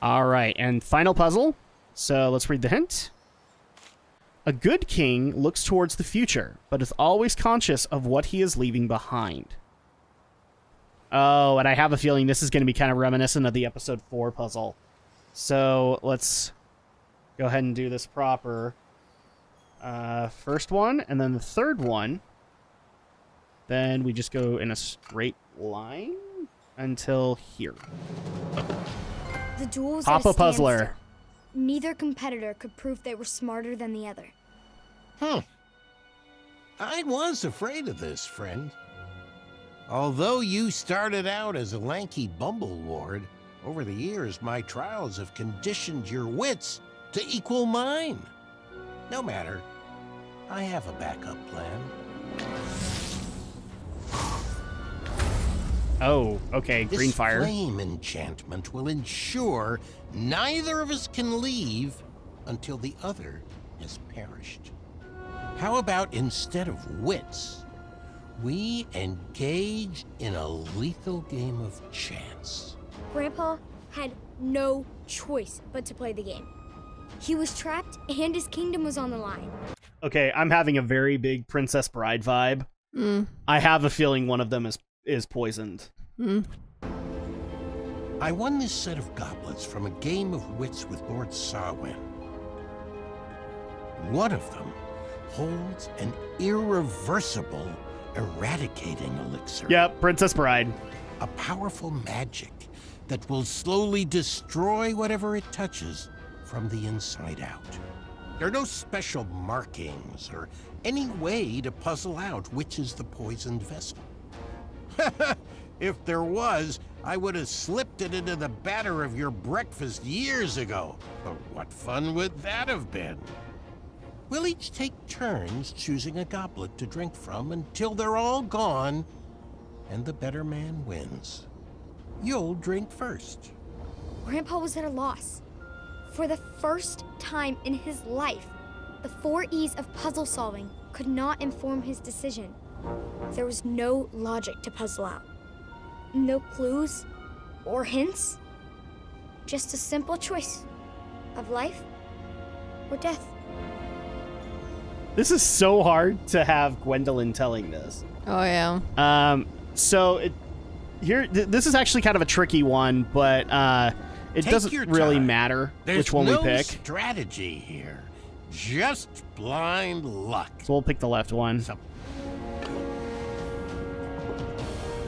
All right, and final puzzle. So let's read the hint. A good king looks towards the future, but is always conscious of what he is leaving behind. Oh, and I have a feeling this is going to be kind of reminiscent of the episode 4 puzzle. So let's go ahead and do this proper. First one, and then the third one. Then we just go in a straight line until here. The duel was Papa at a Puzzler. standstill. Neither competitor could prove they were smarter than the other. I was afraid of this, friend. Although you started out as a lanky bumbleward, over the years my trials have conditioned your wits to equal mine. No matter. I have a backup plan. Oh, okay, green fire. This flame enchantment will ensure neither of us can leave until the other has perished. How about instead of wits, we engage in a lethal game of chance? Grandpa had no choice but to play the game. He was trapped and his kingdom was on the line. Okay, I'm having a very big Princess Bride vibe. I have a feeling one of them is poisoned. I won this set of goblets from a game of wits with Lord Sarwyn. One of them holds an irreversible eradicating elixir. Yep, Princess Bride. A powerful magic that will slowly destroy whatever it touches from the inside out. There are no special markings or any way to puzzle out which is the poisoned vessel. If there was, I would have slipped it into the batter of your breakfast years ago. But what fun would that have been? We'll each take turns choosing a goblet to drink from until they're all gone, and the better man wins. You'll drink first. Grandpa was at a loss. For the first time in his life, the 4 E's of puzzle solving could not inform his decision. There was no logic to puzzle out. No clues or hints. Just a simple choice of life or death. This is so hard to have Gwendolyn telling this. Oh, yeah. So this is actually kind of a tricky one, but it Take doesn't your really time. matter There's which one no we pick. strategy here. Just blind luck. So we'll pick the left one.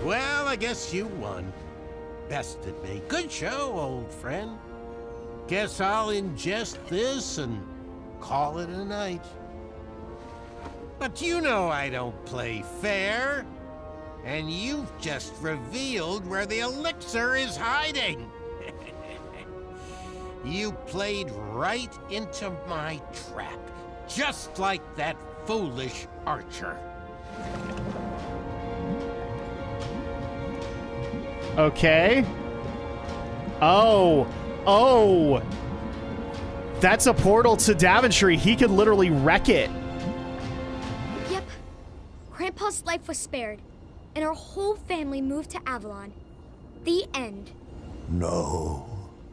Well, I guess you won. Bested me. Good show, old friend. Guess I'll ingest this and call it a night. But you know I don't play fair. And you've just revealed where the elixir is hiding. You played right into my trap, just like that foolish archer. Okay. Oh. That's a portal to Daventry. He could literally wreck it. Yep. Grandpa's life was spared, and our whole family moved to Avalon. The end. No,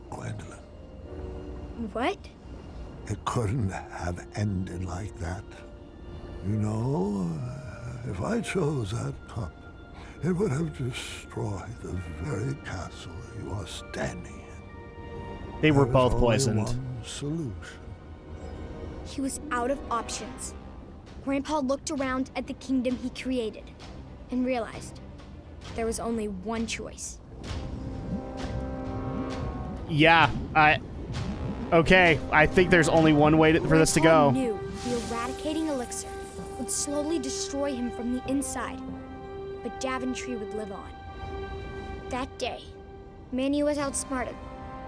Gwendolyn. What? It couldn't have ended like that. You know, if I chose that cup, it would have destroyed the very castle you are standing in. They were There both is only poisoned. one solution. He was out of options. Grandpa looked around at the kingdom he created and realized there was only one choice. Yeah, okay, I think there's only one way for this to Grandpa go. knew the eradicating elixir would slowly destroy him from the inside, but Daventry would live on. That day, Manny was outsmarted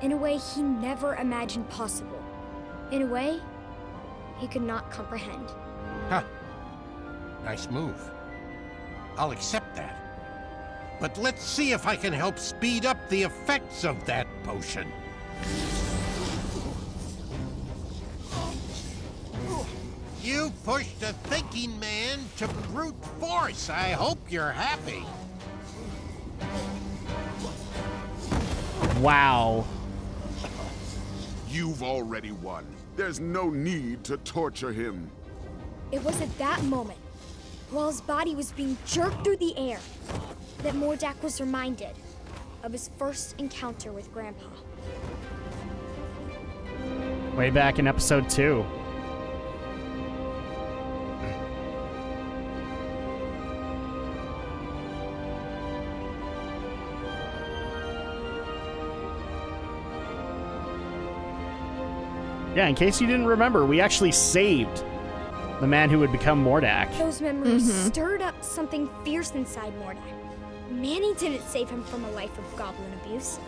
in a way he never imagined possible. In a way he could not comprehend. Huh. Nice move. I'll accept that. But let's see if I can help speed up the effects of that potion. You pushed a thinking man to brute force. I hope you're happy. Wow. You've already won. There's no need to torture him. It was at that moment, while his body was being jerked through the air, that Mordak was reminded of his first encounter with Grandpa. Way back in episode 2. Yeah, in case you didn't remember, we actually saved the man who would become Mordak. Those memories stirred up something fierce inside Mordak. Manny didn't save him from a life of goblin abuse.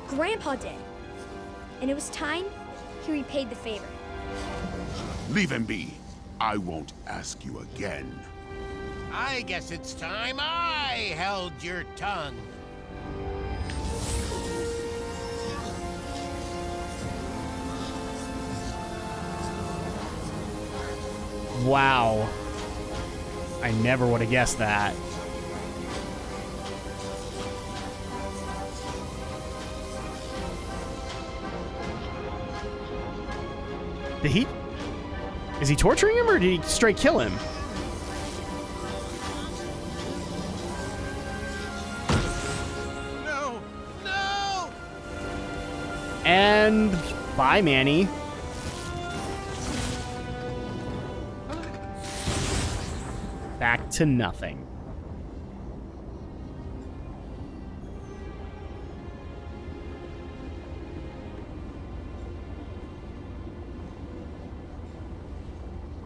Grandpa did. And it was time he repaid the favor. Leave him be. I won't ask you again. I guess it's time I held your tongue. Wow. I never would have guessed that. Did he... Is he torturing him, or did he straight kill him? No! No! And... Bye, Manny. Back to nothing.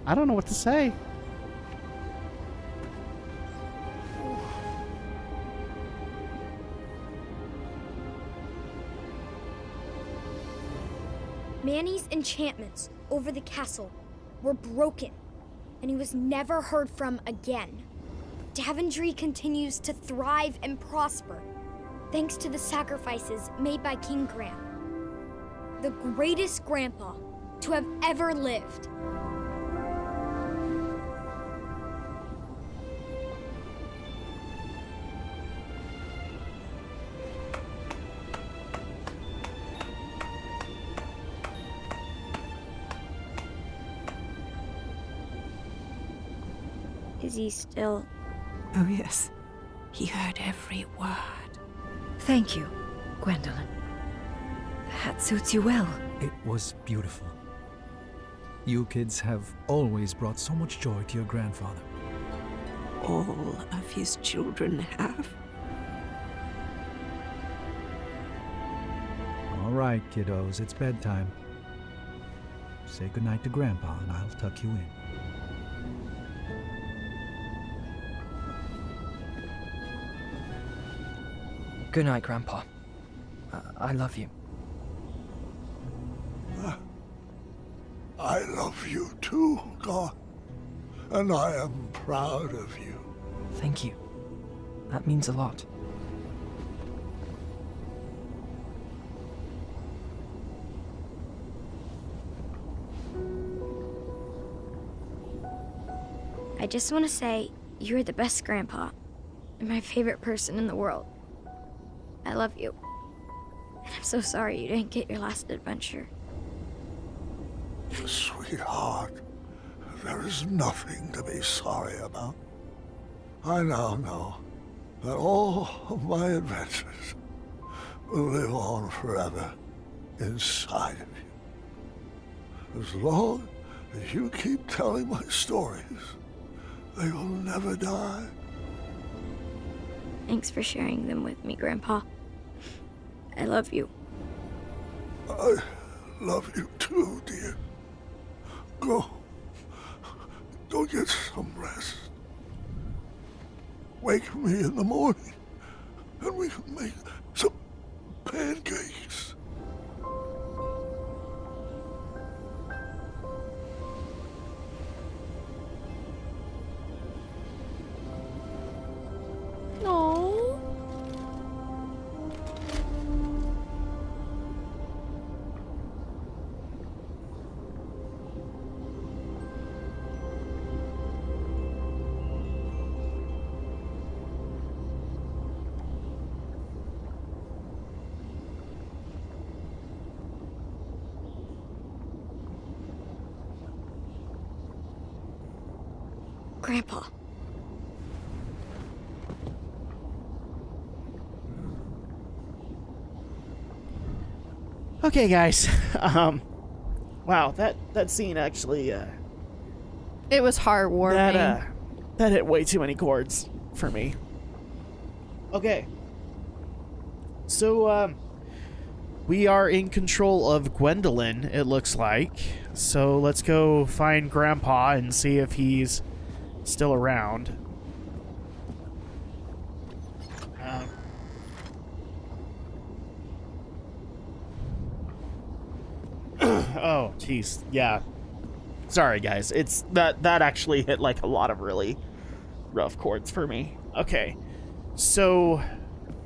I don't know what to say. Manny's enchantments over the castle were broken, and he was never heard from again. Daventry continues to thrive and prosper, thanks to the sacrifices made by King Graham, the greatest grandpa to have ever lived. Is he still... Oh, yes. He heard every word. Thank you, Gwendolyn. The hat suits you well. It was beautiful. You kids have always brought so much joy to your grandfather. All of his children have. All right, kiddos, it's bedtime. Say goodnight to Grandpa, and I'll tuck you in. Good night, Grandpa. I love you. I love you too, God. And I am proud of you. Thank you. That means a lot. I just want to say, you're the best grandpa, and my favorite person in the world. I love you. And I'm so sorry you didn't get your last adventure. Sweetheart, there is nothing to be sorry about. I now know that all of my adventures will live on forever inside of you. As long as you keep telling my stories, they will never die. Thanks for sharing them with me, Grandpa. I love you. I love you too, dear. Go get some rest. Wake me in the morning, and we can make some pancakes. No. Grandpa. Okay, guys. Wow, that scene actually It was heartwarming. that hit way too many chords for me. Okay. So we are in control of Gwendolyn, it looks like. So let's go find Grandpa and see if he's still around. Oh, jeez. Yeah. Sorry, guys. It's that actually hit like a lot of really rough chords for me. Okay. So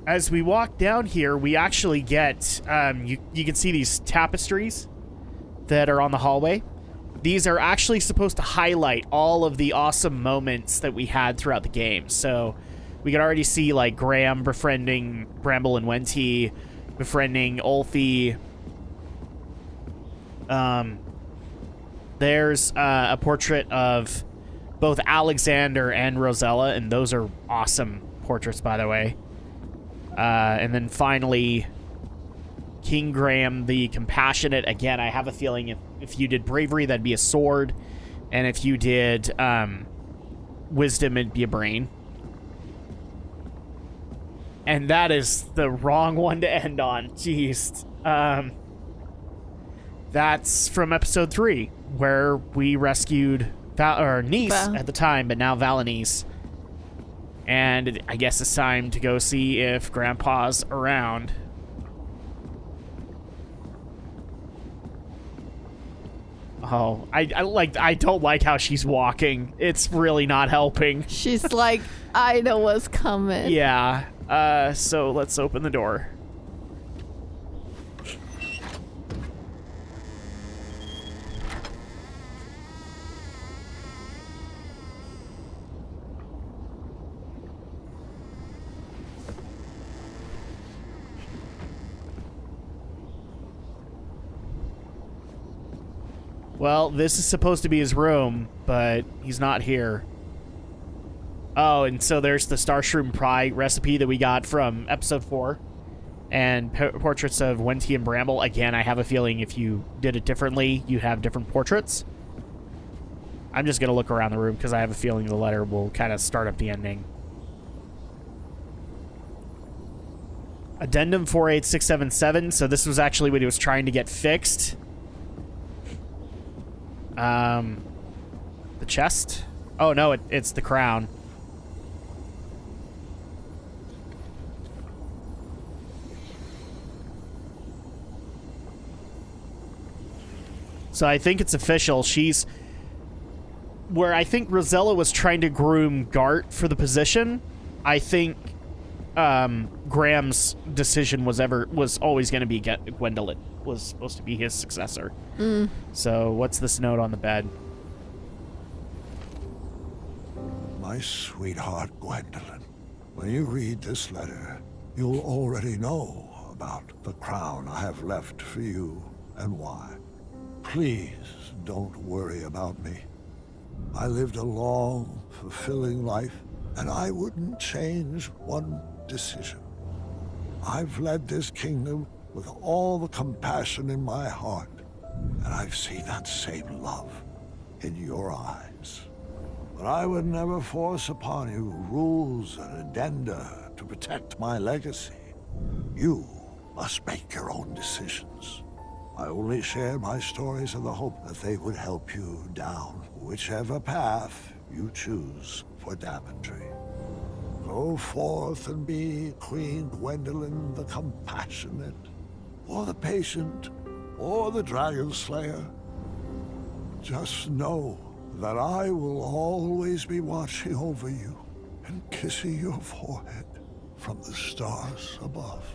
as we walk down here, we actually get you can see these tapestries that are on the hallway. These are actually supposed to highlight all of the awesome moments that we had throughout the game. So we can already see like Graham befriending Bramble and Wenty, befriending Ulfi. There's a portrait of both Alexander and Rosella, and those are awesome portraits, by the way. And then finally, King Graham the Compassionate. Again, I have a feeling if you did Bravery, that'd be a sword. And if you did Wisdom, it'd be a brain. And that is the wrong one to end on. Jeez. That's from episode 3, where we rescued Nice at the time, but now Valanice. And I guess it's time to go see if Grandpa's around. Oh, I don't like how she's walking. It's really not helping. She's like, I know what's coming. Yeah. So let's open the door. Well, this is supposed to be his room, but he's not here. Oh, and so there's the Starshroom Pie recipe that we got from episode 4. And portraits of Wenty and Bramble. Again, I have a feeling if you did it differently, you have different portraits. I'm just going to look around the room because I have a feeling the letter will kind of start up the ending. Addendum 48677. So this was actually what he was trying to get fixed. The chest? Oh, no, it's the crown. So I think it's official. She's... Where I think Rosella was trying to groom Gart for the position, I think Graham's decision was always going to be Gwendolyn. Was supposed to be his successor. So what's this note on the bed? My sweetheart Gwendolyn, when you read this letter, you'll already know about the crown I have left for you and why. Please don't worry about me. I lived a long, fulfilling life, and I wouldn't change one decision. I've led this kingdom with all the compassion in my heart, and I've seen that same love in your eyes. But I would never force upon you rules and addenda to protect my legacy. You must make your own decisions. I only share my stories in the hope that they would help you down whichever path you choose for Daventry. Go forth and be Queen Gwendolyn the Compassionate, or the Patient, or the Dragon Slayer. Just know that I will always be watching over you and kissing your forehead from the stars above.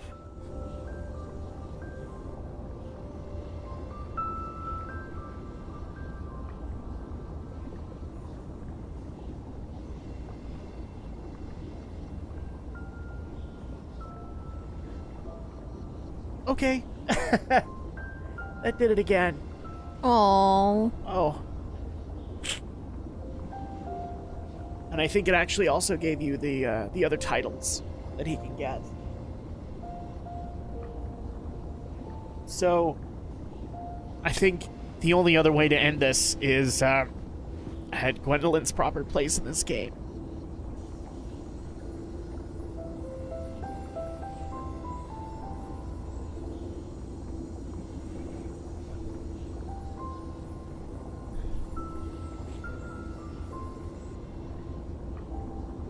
Okay. That did it again. Aww. Oh. And I think it actually also gave you the other titles that he can get. So, I think the only other way to end this is at Gwendolyn's proper place in this game.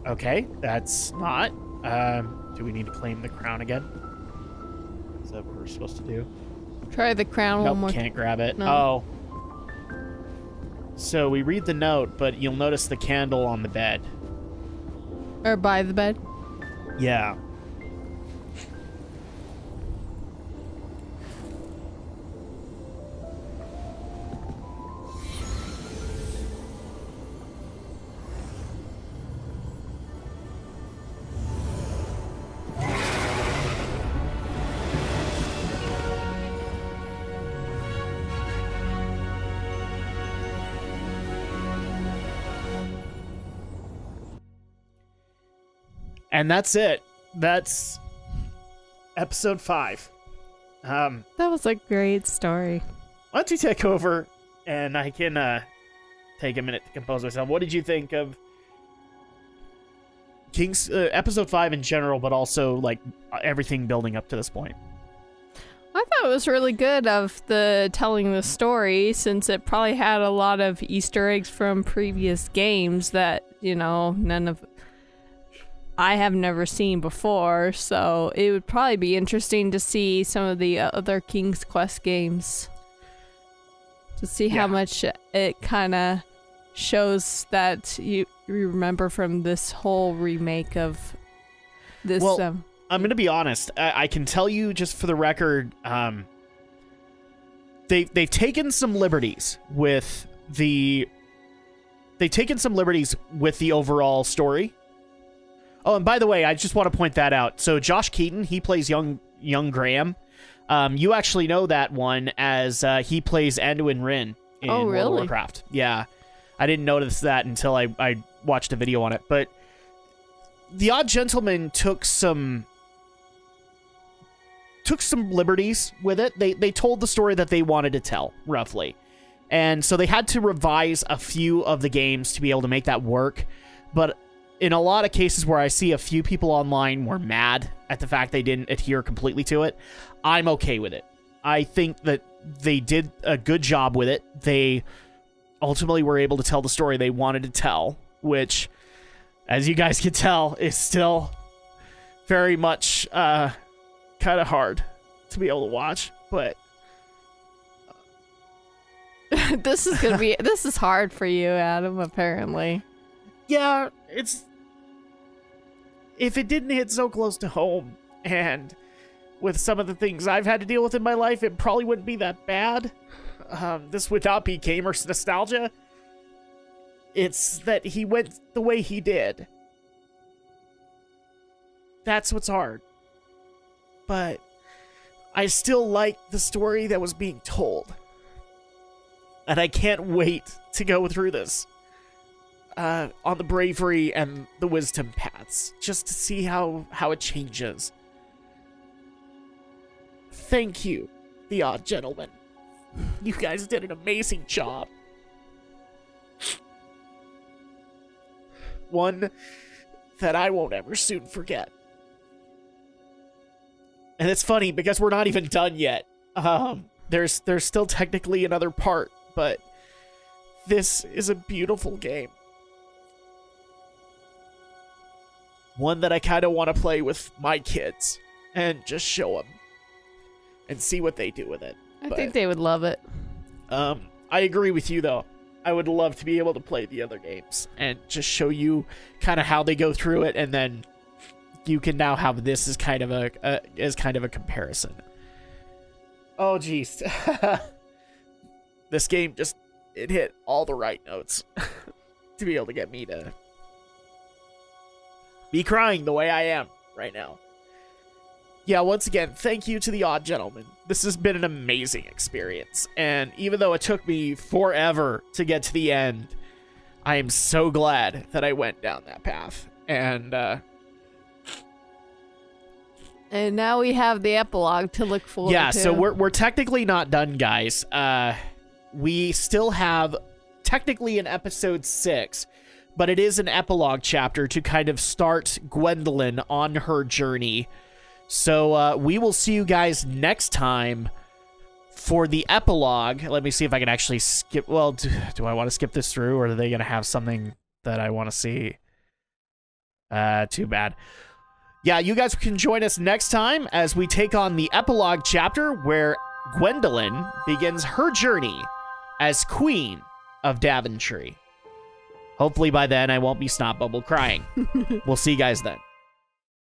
Okay, that's not. Do we need to claim the crown again? Is that what we're supposed to do? Try the crown one more. Can't grab it. No. Oh. So we read the note, but you'll notice the candle on the bed. Or by the bed. Yeah. And that's it. That's episode 5. That was a great story. Why don't you take over, and I can take a minute to compose myself. What did you think of King's episode 5 in general, but also like everything building up to this point? I thought it was really good of the telling the story, since it probably had a lot of Easter eggs from previous games that, you know, I have never seen before, so it would probably be interesting to see some of the other King's Quest games to see how much it kind of shows that you remember from this whole remake of this. Well, I'm going to be honest. I can tell you just for the record, they've taken some liberties with the overall story. Oh, and by the way, I just want to point that out. So Josh Keaton, he plays young Graham. You actually know that one as he plays Anduin Rin in World of Warcraft. Yeah. I didn't notice that until I watched a video on it. But The Odd Gentleman took some liberties with it. They told the story that they wanted to tell, roughly. And so they had to revise a few of the games to be able to make that work. But in a lot of cases where I see a few people online were mad at the fact they didn't adhere completely to it, I'm okay with it. I think that they did a good job with it. They ultimately were able to tell the story they wanted to tell, which, as you guys can tell, is still very much kind of hard to be able to watch. But this is hard for you, Adam, apparently. Yeah, if it didn't hit so close to home, and with some of the things I've had to deal with in my life, it probably wouldn't be that bad. This would not be gamer's nostalgia. It's that he went the way he did. That's what's hard. But I still like the story that was being told. And I can't wait to go through this. On the bravery and the wisdom paths, just to see how it changes. Thank you, The Odd Gentleman. You guys did an amazing job. One that I won't ever soon forget. And it's funny because we're not even done yet. There's still technically another part, but this is a beautiful game. One that I kind of want to play with my kids and just show them and see what they do with it. I think they would love it. I agree with you, though. I would love to be able to play the other games and just show you kind of how they go through it, and then you can now have this as kind of a comparison. Oh, geez. This game it hit all the right notes to be able to get me to be crying the way I am right now. Yeah, once again, thank you to The Odd Gentleman. This has been an amazing experience, and even though it took me forever to get to the end, I am so glad that I went down that path. And now we have the epilogue to look forward to. yeah, so we're technically not done, guys. We still have technically an episode 6, but it is an epilogue chapter to kind of start Gwendolyn on her journey. So we will see you guys next time for the epilogue. Let me see if I can actually skip. Well, do I want to skip this through, or are they going to have something that I want to see? Too bad. Yeah, you guys can join us next time as we take on the epilogue chapter where Gwendolyn begins her journey as Queen of Daventry. Hopefully by then I won't be snot bubble crying. We'll see you guys then.